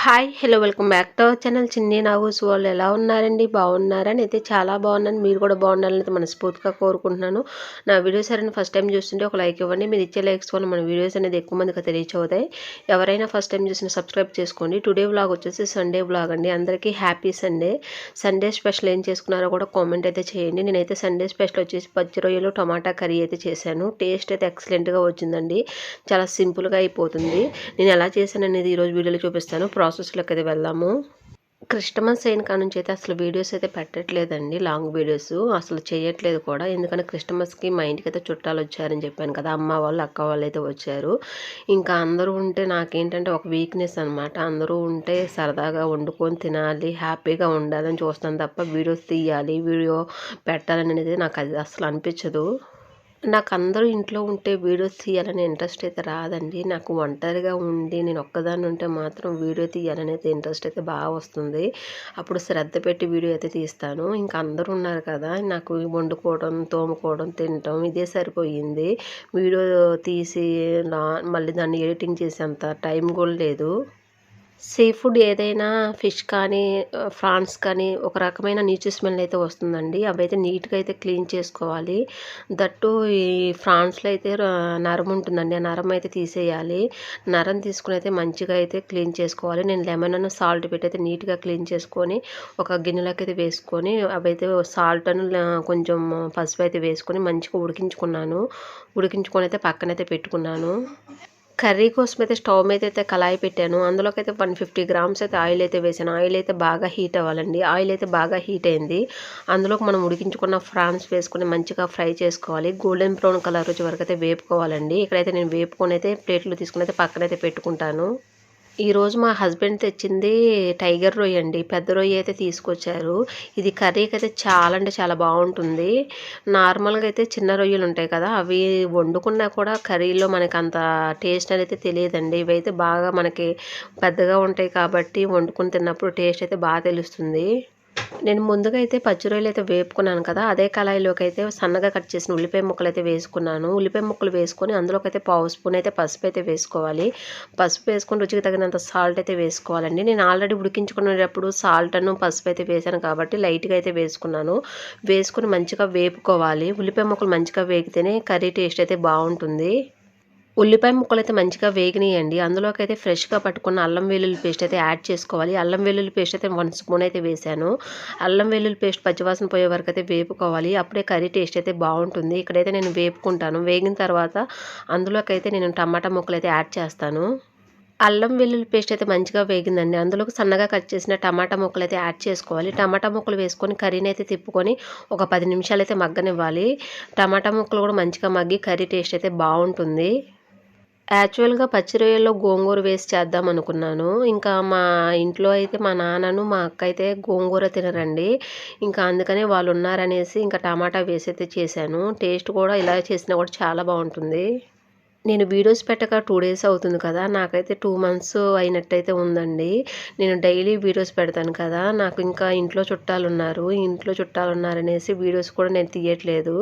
Hi hello welcome back to our channel చిన్ని నాగూస్ వాళ్ళు ఎలా ఉన్నారండి బాగున్నారని అయితే చాలా బాగున్నాను మీరు కూడా బాగుండాలని అయితే మనస్ఫూర్తిగా కోరుకుంటున్నాను నా వీడియోస్ ఎవరైనా ఫస్ట్ టైం చూస్తుంటే ఒక లైక్ ఇవ్వండి మీరు ఇచ్చే లైక్స్ వల్ల మన వీడియోస్ అనేది ఎక్కువ మందికి తెలియచవుతాయి ఎవరైనా ఫస్ట్ టైం చూసిన సబ్స్క్రైబ్ చేసుకోండి టుడే వ్లాగ్ వచ్చేసి సండే వ్లాగ్ అండి అందరికీ హ్యాపీ సండే స్పెషల్ ఏం చేసుకున్నారో కూడా కామెంట్ అయితే చేయండి నేనైతే సండే స్పెషల్ వచ్చేసి పచ్చి రొయ్యలు టమాటా కర్రీ అయితే చేశాను టేస్ట్ అయితే ఎక్సలెంట్గా వచ్చిందండి చాలా సింపుల్గా అయిపోతుంది నేను ఎలా చేశాను అనేది ఈరోజు వీడియోలో చూపిస్తాను ప్రాసెస్లోకి అయితే వెళ్దాము క్రిస్టమస్ అయిన కాడ నుంచి అయితే అసలు వీడియోస్ అయితే పెట్టట్లేదండి లాంగ్ వీడియోస్ అసలు చేయట్లేదు కూడా ఎందుకంటే క్రిస్టమస్కి మా ఇంటికి అయితే చుట్టాలు వచ్చారని చెప్పాను కదా అమ్మ వాళ్ళు అక్క వాళ్ళు అయితే వచ్చారు ఇంకా అందరూ ఉంటే నాకేంటంటే ఒక వీక్నెస్ అనమాట అందరూ ఉంటే సరదాగా వండుకొని తినాలి హ్యాపీగా ఉండాలని చూస్తాను తప్ప వీడియోస్ తీయాలి వీడియో పెట్టాలని అనేది నాకు అది అసలు అనిపించదు నాకు అందరూ ఇంట్లో ఉంటే వీడియోస్ తీయాలనే ఇంట్రెస్ట్ అయితే రాదండి నాకు ఒంటరిగా ఉండి నేను ఒక్కదాన్ని ఉంటే మాత్రం వీడియో తీయాలనేది ఇంట్రెస్ట్ అయితే బాగా వస్తుంది అప్పుడు శ్రద్ధ పెట్టి వీడియో అయితే తీస్తాను ఇంకా అందరూ ఉన్నారు కదా నాకు వండుకోవడం తోముకోవడం తినటం ఇదే సరిపోయింది వీడియో తీసి మళ్ళీ దాన్ని ఎడిటింగ్ చేసేంత టైం కూడా లేదు సీ ఫుడ్ ఏదైనా ఫిష్ కానీ ప్రాన్స్ కానీ ఒక రకమైన నీచు స్మెల్ అయితే వస్తుందండి అవైతే నీట్గా అయితే క్లీన్ చేసుకోవాలి దట్టు ఈ ప్రాన్స్లో అయితే నరం ఉంటుందండి ఆ నరం అయితే తీసేయాలి నరం తీసుకుని అయితే మంచిగా అయితే క్లీన్ చేసుకోవాలి నేను లెమన్ అన్న సాల్ట్ పెట్టి అయితే నీట్గా క్లీన్ చేసుకొని ఒక గిన్నెలోకి అయితే వేసుకొని అవైతే సాల్ట్ అని కొంచెం పసుపు అయితే వేసుకొని మంచిగా ఉడికించుకొని అయితే పక్కనైతే పెట్టుకున్నాను కర్రీ కోసం అయితే స్టవ్ మీద అయితే కళాయి పెట్టాను అందులోకి అయితే 150 గ్రామ్స్ అయితే ఆయిల్ అయితే వేసాను ఆయిల్ అయితే బాగా హీట్ అవ్వాలండి ఆయిల్ అయితే బాగా హీట్ అయింది అందులోకి మనం ఉడికించుకున్న ఫ్రాన్స్ వేసుకొని మంచిగా ఫ్రై చేసుకోవాలి గోల్డెన్ బ్రౌన్ కలర్ వచ్చే వరకు అయితే వేపుకోవాలండి ఇక్కడైతే నేను వేపుకొని అయితే ప్లేట్లు తీసుకుని అయితే పక్కనైతే పెట్టుకుంటాను ఈరోజు మా హస్బెండ్ తెచ్చింది టైగర్ రొయ్య అండి పెద్ద రొయ్య అయితే తీసుకొచ్చారు ఇది కర్రీకి అయితే చాలా అంటే చాలా బాగుంటుంది నార్మల్గా అయితే చిన్న రొయ్యలు ఉంటాయి కదా అవి వండుకున్నా కూడా కర్రీలో మనకి అంత టేస్ట్ అనేది తెలియదండి ఇవైతే బాగా మనకి పెద్దగా ఉంటాయి కాబట్టి వండుకుని తిన్నప్పుడు టేస్ట్ అయితే బాగా తెలుస్తుంది నేను ముందుగా అయితే పచ్చి రొయ్యలు అయితే వేపుకున్నాను కదా అదే కళాయిలోకి అయితే సన్నగా కట్ చేసిన ఉల్లిపాయ ముక్కలు అయితే వేసుకున్నాను ఉల్లిపాయ ముక్కలు వేసుకొని అందులోకి అయితే పావు స్పూన్ అయితే పసుపు అయితే వేసుకోవాలి పసుపు వేసుకొని రుచికి తగినంత సాల్ట్ అయితే వేసుకోవాలండి నేను ఆల్రెడీ ఉడికించుకునేటప్పుడు సాల్ట్ అను పసుపు అయితే వేసాను కాబట్టి లైట్గా అయితే వేసుకుని మంచిగా వేపుకోవాలి ఉల్లిపాయ ముక్కలు మంచిగా వేగితేనే కర్రీ టేస్ట్ అయితే బాగుంటుంది ఉల్లిపాయ ముక్కలు అయితే మంచిగా వేగినాయండి అందులోకి అయితే ఫ్రెష్గా పట్టుకున్న అల్లం వెల్లుల్లి పేస్ట్ అయితే యాడ్ చేసుకోవాలి అల్లం వెల్లుల్లి పేస్ట్ అయితే 1 స్పూన్ అయితే వేసాను అల్లం వెల్లుల్లి పేస్ట్ పచ్చివాసన పోయే వరకు అయితే వేపుకోవాలి అప్పుడే కర్రీ టేస్ట్ అయితే బాగుంటుంది ఇక్కడైతే నేను వేపుకుంటాను వేగిన తర్వాత అందులోకి అయితే నేను టమాటా ముక్కలు అయితే యాడ్ చేస్తాను అల్లం వెల్లుల్లి పేస్ట్ అయితే మంచిగా వేగిందండి అందులోకి సన్నగా కట్ చేసిన టమాటా ముక్కలు అయితే యాడ్ చేసుకోవాలి టమాటా ముక్కలు వేసుకొని కర్రీని అయితే తిప్పుకొని ఒక 10 నిమిషాలు అయితే మగ్గనివ్వాలి టమాటా ముక్కలు కూడా మంచిగా మగ్గి కర్రీ టేస్ట్ అయితే బాగుంటుంది యాక్చువల్గా పచ్చి రొయ్యల్లో గోంగూర వేసి చేద్దాం అనుకున్నాను ఇంకా మా ఇంట్లో అయితే మా నాన్నను మా అక్క అయితే గోంగూర తినరండి ఇంకా అందుకనే వాళ్ళు ఉన్నారనేసి ఇంకా టమాటా వేసి అయితే చేశాను టేస్ట్ కూడా ఇలా చేసినా కూడా చాలా బాగుంటుంది నేను వీడియోస్ పెట్టక 2 డేస్ అవుతుంది కదా నాకైతే 2 మంత్స్ అయినట్టయితే ఉందండి నేను డైలీ వీడియోస్ పెడతాను కదా నాకు ఇంకా ఇంట్లో చుట్టాలున్నారనేసి వీడియోస్ కూడా నేను తీయట్లేదు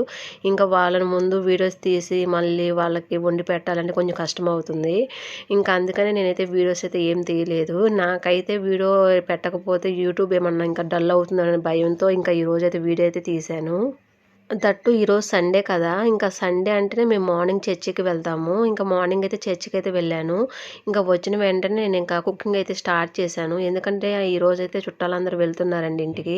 ఇంకా వాళ్ళని ముందు వీడియోస్ తీసి మళ్ళీ వాళ్ళకి వండి పెట్టాలంటే కొంచెం కష్టం అవుతుంది ఇంకా అందుకనే నేనైతే వీడియోస్ అయితే ఏం తీయలేదు నాకైతే వీడియో పెట్టకపోతే యూట్యూబ్ ఏమన్నా ఇంకా డల్ అవుతుందనే భయంతో ఇంకా ఈరోజు అయితే వీడియో అయితే తీశాను దట్టు ఈరోజు సండే కదా ఇంకా సండే అంటేనే మేము మార్నింగ్ చర్చికి వెళ్తాము ఇంకా మార్నింగ్ అయితే చర్చికి అయితే వెళ్ళాను ఇంకా వచ్చిన వెంటనే నేను ఇంకా కుకింగ్ అయితే స్టార్ట్ చేశాను ఎందుకంటే ఈరోజు అయితే చుట్టాలందరూ వెళ్తున్నారండి ఇంటికి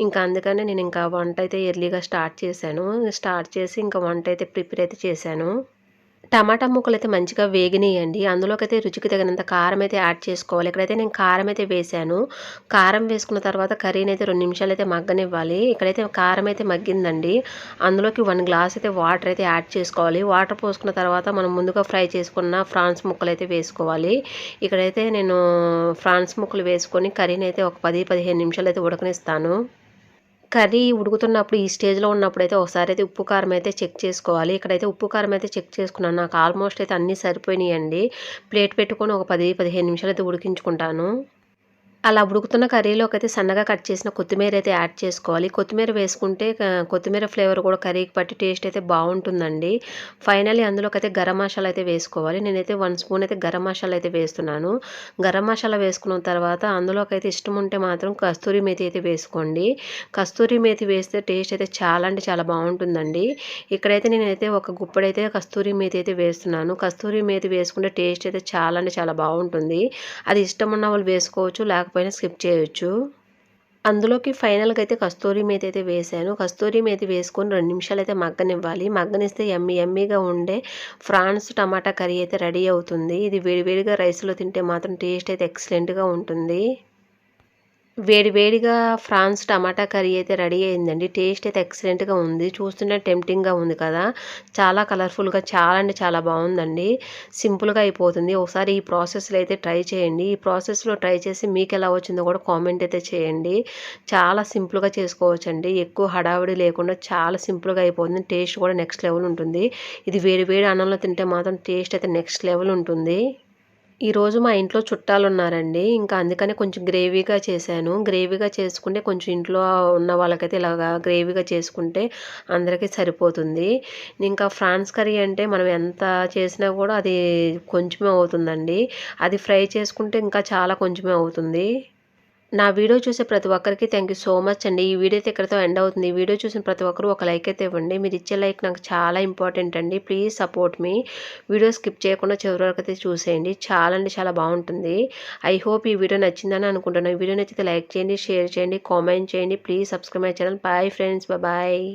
ఇంకా అందుకనే నేను ఇంకా వంట అయితే ఎర్లీగా స్టార్ట్ చేసి ఇంకా వంట అయితే ప్రిపేర్ అయితే చేశాను టమాటా ముక్కలు అయితే మంచిగా వేగినాయండి అందులోకి అయితే రుచికి తగినంత కారం అయితే యాడ్ చేసుకోవాలి ఇక్కడైతే నేను కారం అయితే వేసాను కారం వేసుకున్న తర్వాత కర్రీని అయితే 2 నిమిషాలు అయితే మగ్గనివ్వాలి ఇక్కడైతే కారం అయితే మగ్గిందండి అందులోకి 1 గ్లాస్ అయితే వాటర్ అయితే యాడ్ చేసుకోవాలి వాటర్ పోసుకున్న తర్వాత మనం ముందుగా ఫ్రై చేసుకున్న ఫ్రాన్స్ ముక్కలు అయితే వేసుకోవాలి ఇక్కడైతే నేను ఫ్రాన్స్ ముక్కలు వేసుకొని కర్రీని అయితే ఒక 10-15 నిమిషాలు అయితే ఉడకనిస్తాను కర్రీ ఉడుకుతున్నప్పుడు ఈ స్టేజ్లో ఉన్నప్పుడు అయితే ఒకసారి అయితే ఉప్పు కారం అయితే చెక్ చేసుకోవాలి ఇక్కడైతే ఉప్పు కారం అయితే చెక్ చేసుకున్నాను నాకు ఆల్మోస్ట్ అయితే అన్నీ సరిపోయినాయండి ప్లేట్ పెట్టుకొని ఒక 10-15 నిమిషాలు అయితే ఉడికించుకుంటాను అలా ఉడుకుతున్న కర్రీలోకైతే సన్నగా కట్ చేసిన కొత్తిమీర అయితే యాడ్ చేసుకోవాలి. కొత్తిమీర వేసుకుంటే కొత్తిమీర ఫ్లేవర్ కూడా కర్రీకి పట్టి టేస్ట్ అయితే బావుంటుందండి. ఫైనల్లీ అందులోకైతే గరం మసాలా అయితే వేసుకోవాలి. నేనైతే 1 స్పూన్ అయితే గరం మసాలా అయితే వేస్తున్నాను. గరం మసాలా వేసుకున్న తర్వాత అందులోకైతే ఇష్టం ఉంటే మాత్రం కస్తూరి మేతి అయితే వేసుకోండి. కస్తూరి మేతి వేస్తే టేస్ట్ అయితే చాలా అంటే చాలా బావుంటుందండి. ఇక్కడైతే నేనైతే ఒక గుప్పెడైతే కస్తూరి మేతి అయితే వేస్తున్నాను. కస్తూరి మేతి వేసుకుంటే టేస్ట్ అయితే చాలా అంటే చాలా బావుంటుంది. అది ఇష్టం ఉన్న వాళ్ళు వేసుకోవచ్చు. లేకపోయినా స్కిప్ చేయొచ్చు. అందులోకి ఫైనల్‌గా అయితే కస్తూరి మేతి అయితే వేశాను. కస్తూరి మేతి వేసుకొని 2 నిమిషాలైతే మగ్గనివ్వాలి. మగ్గనిస్తే యమ్మీ యమ్మీగా ఉండే ఫ్రాన్స్ టమాటా కర్రీ అయితే రెడీ అవుతుంది. ఇది వేడి వేడిగా రైస్‌లో తింటే మాత్రం టేస్ట్ అయితే ఎక్సలెంట్‌గా ఉంటుంది. వేడి వేడిగా ఫ్రాన్స్ టమాటా కర్రీ అయితే రెడీ అయిందండి. టేస్ట్ అయితే ఎక్సలెంట్‌గా ఉంది. చూస్తుంటే టెంప్టింగ్‌గా ఉంది కదా! చాలా కలర్‌ఫుల్‌గా చాలా అంటే చాలా బావుందండి. సింపుల్‌గా అయిపోతుంది. ఒకసారి ఈ ప్రాసెస్‌లో అయితే ట్రై చేయండి. ఈ ప్రాసెస్‌లో ట్రై చేసి మీకెలా వచ్చిందో కూడా కామెంట్ అయితే చేయండి. చాలా సింపుల్‌గా చేసుకోవచ్చండి. ఎక్కువ హడావిడి లేకుండా చాలా సింపుల్‌గా అయిపోతుంది. టేస్ట్ కూడా నెక్స్ట్ లెవెల్ ఉంటుంది. ఇది వేడి వేడి అన్నంలో తింటే మాత్రం టేస్ట్ అయితే నెక్స్ట్ లెవెల్ ఉంటుంది. ఈరోజు మా ఇంట్లో చుట్టాలున్నారండి. ఇంకా అందుకనే కొంచెం గ్రేవీగా చేశాను. గ్రేవీగా చేసుకుంటే కొంచెం ఇంట్లో ఉన్న వాళ్ళకైతే ఇలాగా గ్రేవీగా చేసుకుంటే అందరికీ సరిపోతుంది. ఇంకా ఫ్రాన్స్ కర్రీ అంటే మనం ఎంత చేసినా కూడా అది కొంచెమే అవుతుందండి. అది ఫ్రై చేసుకుంటే ఇంకా చాలా కొంచెమే అవుతుంది. నా వీడియో చూసే ప్రతి ఒక్కరికి థ్యాంక్ యూ సో మచ్ అండి. ఈ వీడియో అయితే ఇక్కడితో ఎండ్ అవుతుంది. ఈ వీడియో చూసిన ప్రతి ఒక్కరు ఒక లైక్ అయితే ఇవ్వండి. మీరు ఇచ్చే లైక్ నాకు చాలా ఇంపార్టెంట్ అండి. Please support me. Video skip చేయకుండా చివరి వరకు అయితే చూసేయండి. చాలా అంటే చాలా బావుంటుంది. ఐ హోప్ ఈ వీడియో నచ్చిందని అనుకుంటున్నాను. ఈ వీడియో నచ్చితే లైక్ చేయండి, షేర్ చేయండి, కామెంట్ చేయండి. Please subscribe my channel. Bye friends. Bye.